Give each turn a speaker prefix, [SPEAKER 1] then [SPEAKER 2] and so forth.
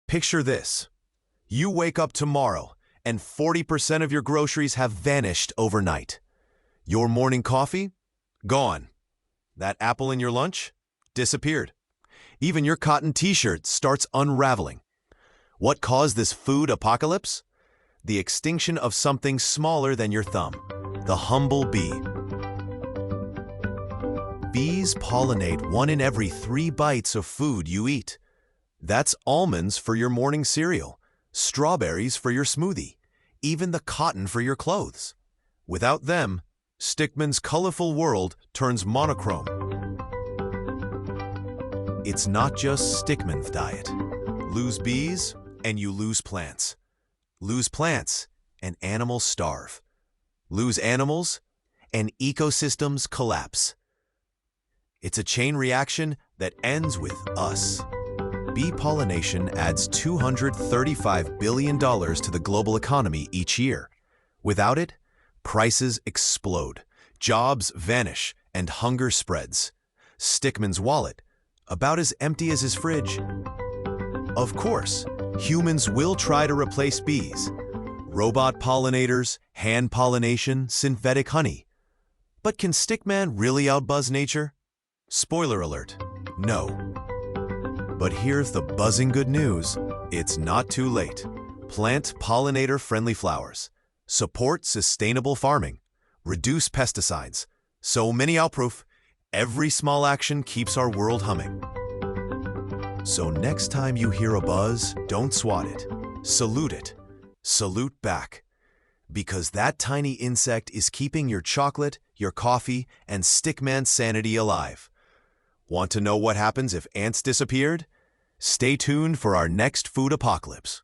[SPEAKER 1] Picture this. You wake up tomorrow, and 40% of your groceries have vanished overnight. Your morning coffee? Gone. That apple in your lunch? Disappeared. Even your cotton t-shirt starts unraveling. What caused this food apocalypse? The extinction of something smaller than your thumb, the humble bee. Bees pollinate 1 in every 3 bites of food you eat. That's almonds for your morning cereal, strawberries for your smoothie, even the cotton for your clothes. Without them, Stickman's colorful world turns monochrome. It's not just Stickman's diet. Lose bees, and you lose plants. Lose plants, and animals starve. Lose animals, and ecosystems collapse. It's a chain reaction that ends with us. Bee pollination adds $235 billion to the global economy each year. Without it, prices explode, jobs vanish, and hunger spreads. Stickman's wallet, about as empty as his fridge. Of course, humans will try to replace bees. Robot pollinators, hand pollination, synthetic honey. But can Stickman really outbuzz nature? Spoiler alert, no. But here's the buzzing good news. It's not too late. Plant pollinator-friendly flowers. Support sustainable farming. Reduce pesticides. So many outproof. Every small action keeps our world humming. So next time you hear a buzz, don't swat it. Salute it. Salute back. Because that tiny insect is keeping your chocolate, your coffee, and Stickman sanity alive. Want to know what happens if ants disappeared? Stay tuned for our next food apocalypse.